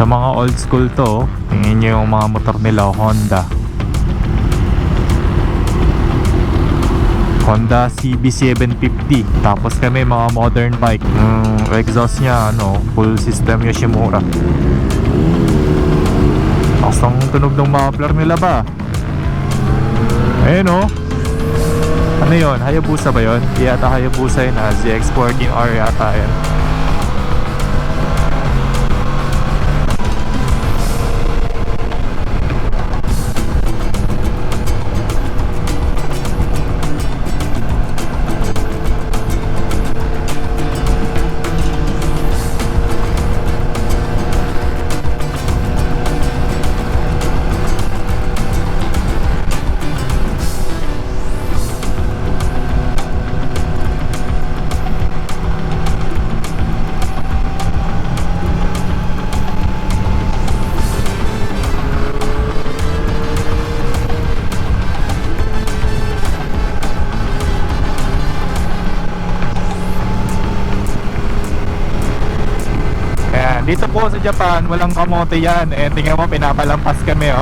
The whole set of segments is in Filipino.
Sa mga old school to, tingin nyo yung mga motor nila, Honda CB750. Tapos kami mga modern bike, exhaust nya full system Yoshimura. Tapos ang tunog ng muffler nila ba, ayun ano yun, Hayabusa ba yun? Di yata Hayabusa yun, ZX14R yata yun. Dito po sa Japan, walang kamote yan. Tingnan mo, pinapalampas kami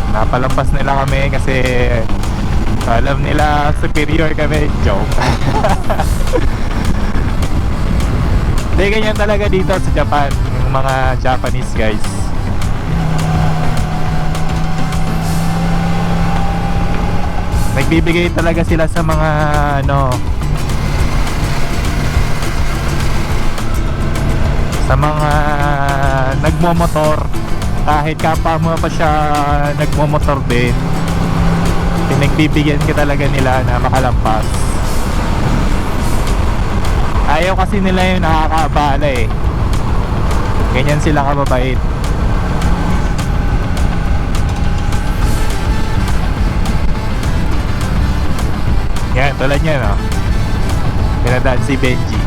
Napalampas nila kami kasi alam nila superior kami. Joke. Hindi, ganyan talaga dito sa Japan, yung mga Japanese guys. Nagbibigay talaga sila sa mga sa mga nagmomotor. Kahit kapwa mo pa siya nagmomotor din, pinagbibigyan ka talaga nila na makalampas. Ayaw kasi nila yung nakakaabala Ganyan sila kababait. Yan, tulad niya pinadaan si Benji.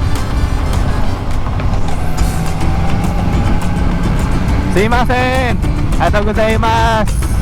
Sumimasen! Arigatou gozaimasu!